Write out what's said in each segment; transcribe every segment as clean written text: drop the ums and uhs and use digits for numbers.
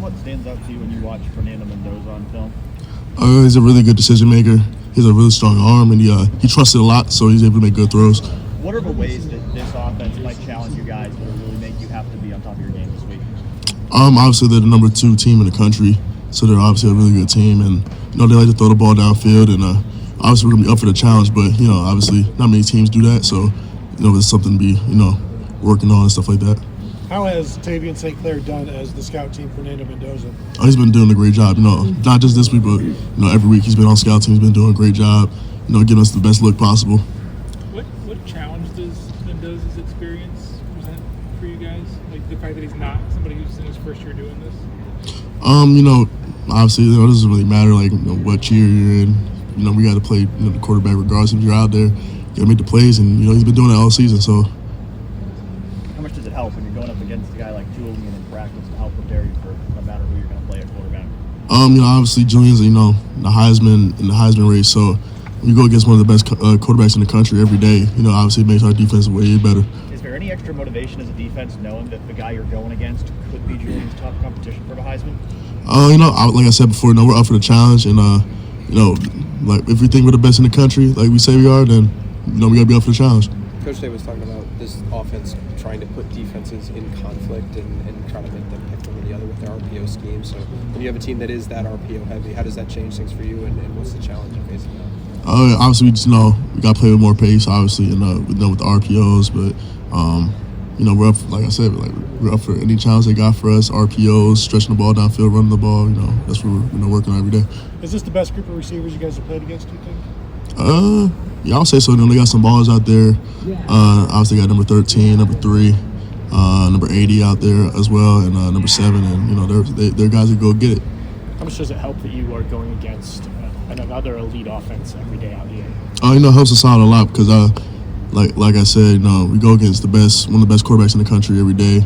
Jaylen, what stands out to you when you watch Fernando Mendoza on film? He's a really good decision maker. He has a really strong arm, and he trusts it a lot, so he's able to make good throws. What are the ways that this offense might challenge you guys that will really make you have to be on top of your game this week? Obviously, they're the number 2 team in the country, so they're obviously a really good team, and they like to throw the ball downfield, and obviously we're gonna be up for the challenge, but obviously not many teams do that, so it's something to be working on and stuff like that. How has Tavian St. Clair done as the scout team for Fernando Mendoza? Oh, he's been doing a great job. Not just this week, but every week he's been on scout team. He's been doing a great job. Giving us the best look possible. What challenge does Mendoza's experience present for you guys? Like the fact that he's not somebody who's in his first year doing this. Obviously, it doesn't really matter what year you're in. We got to play the quarterback regardless if you're out there. You got to make the plays, and he's been doing that all season. So. How much does it help when you're going up against a guy like Julian in practice to help prepare you for no matter who you're going to play at quarterback? Obviously Julian's the Heisman race, so when you go against one of the best quarterbacks in the country every day, obviously it makes our defense way better. Is there any extra motivation as a defense knowing that the guy you're going against could be Julian's top competition for the Heisman? Like I said before, we're up for the challenge, and if we think we're the best in the country, like we say we are, then we got to be up for the challenge. Coach Day was talking about this offense trying to put defenses in conflict and try to make them pick one or the other with their RPO scheme. So when you have a team that is that RPO heavy, how does that change things for you, and what's the challenge of facing that? Obviously, we just we got to play with more pace, obviously, and with the RPOs. But we're up. Like I said, we're up for any challenge they got for us. RPOs, stretching the ball downfield, running the ball. That's what we're working on every day. Is this the best group of receivers you guys have played against? Do you think? Yeah, I'll say so. They got some balls out there. Obviously, got number 13, number 3, number 80 out there as well, and number 7. And they're guys that go get it. How much does it help that you are going against another elite offense every day out here? It helps us out a lot because, like I said, we go against one of the best quarterbacks in the country every day,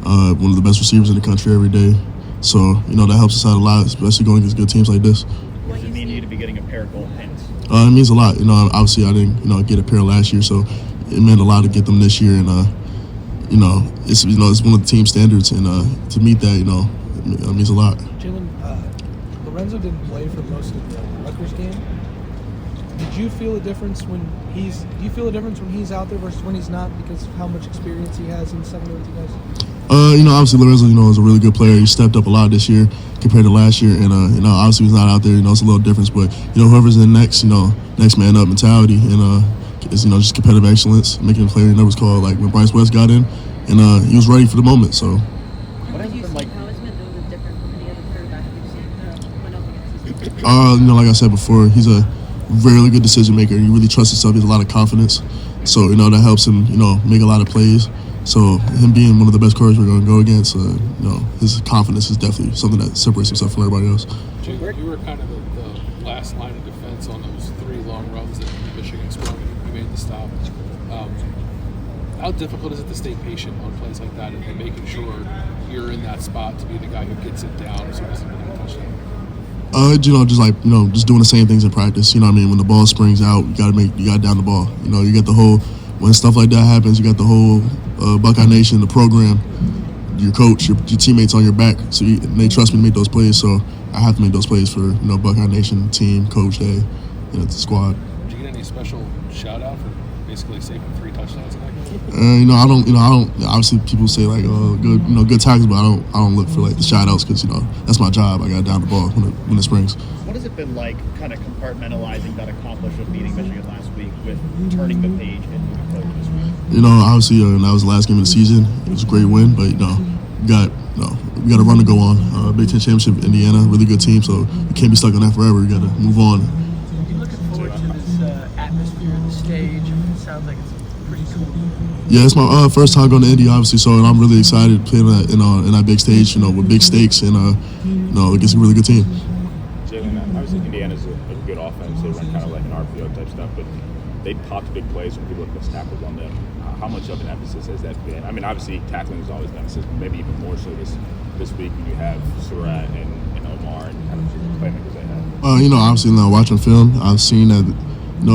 one of the best receivers in the country every day. So that helps us out a lot, especially going against good teams like this. What does it mean to you to be getting a pair of gold pins? It means a lot. Obviously I didn't get a pair last year, so it meant a lot to get them this year. And it's one of the team standards, and to meet that, it means a lot. Jaylen, Lorenzo didn't play for most of the Rutgers game. Did you feel a difference when he's out there versus when he's not, because of how much experience he has in secondary with you guys? Obviously Lorenzo, is a really good player. He stepped up a lot this year compared to last year, and obviously he's not out there. It's a little difference, but whoever's in next, next man up mentality, and is just competitive excellence, making a play. That was called when Bryce West got in, and he was ready for the moment. So. How is Mendoza different from any other quarterback you've seen went up against this year? Like I said before, he's a really good decision maker. He really trusts himself. He has a lot of confidence, so that helps him, make a lot of plays. So him being one of the best quarterbacks we're going to go against, his confidence is definitely something that separates himself from everybody else. You were kind of the last line of defense on those 3 long runs that Michigan sprung. You made the stop. How difficult is it to stay patient on plays like that and making sure you're in that spot to be the guy who gets it down as soon as he's getting a touchdown? Just doing the same things in practice. When the ball springs out, you got to down the ball. You get the whole, when stuff like that happens, you got the whole Buckeye Nation, the program, your coach, your teammates on your back. So they trust me to make those plays. So I have to make those plays for Buckeye Nation, team, coach, the squad. Did you get any special shout out for basically saving 3 touchdowns in that I game? don't. Obviously, people say good tackles, but I don't look for the shout outs because that's my job. I got to down the ball when it springs. What has it been like, kind of compartmentalizing that accomplishment beating Michigan last week with turning the page and moving forward this week? Obviously, that was the last game of the season. It was a great win, but we got a run to go on. Big Ten championship, Indiana, really good team. So you can't be stuck on that forever. You got to move on. Are you looking forward to this atmosphere, the stage? It sounds like it's pretty cool. Yeah, it's my first time going to Indy, obviously, so I'm really excited playing in that big stage, with big stakes and against a really good team. Jaylen, obviously Indiana's a good offense. They run kind of like an RPO type stuff, but they pop big plays when people have missed tackles on them. How much of an emphasis has that been? I mean, obviously tackling is always an emphasis, but maybe even more so this week when you have Surratt and Omar and kind of playmakers they have. Obviously now watching film, I've seen that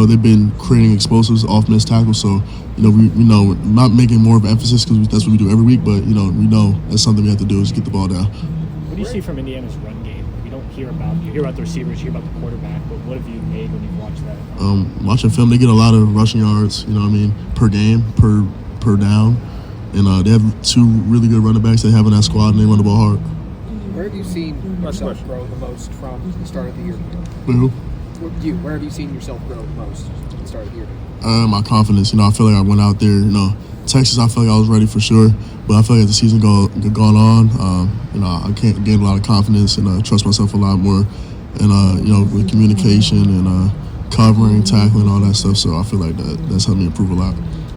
they've been creating explosives off missed tackles. So we know we're not making more of an emphasis because that's what we do every week, but we know that's something we have to do is get the ball down. What do you see from Indiana's run game? You don't hear about the receivers, you hear about the quarterback, but what have you made when you've watched that? Watching film, they get a lot of rushing yards, you know what I mean, per game, per down. And they have 2 really good running backs they have in that squad, and they run the ball hard. Where have you seen yourself grow the most from the start of the year? Who? Where have you seen yourself grow the most from the start of the year? My confidence. I feel like I went out there, Texas, I feel like I was ready for sure. But I feel like as the season gone on, I can't gain a lot of confidence and trust myself a lot more. And, with communication and covering, tackling, all that stuff. So I feel like that's helped me improve a lot.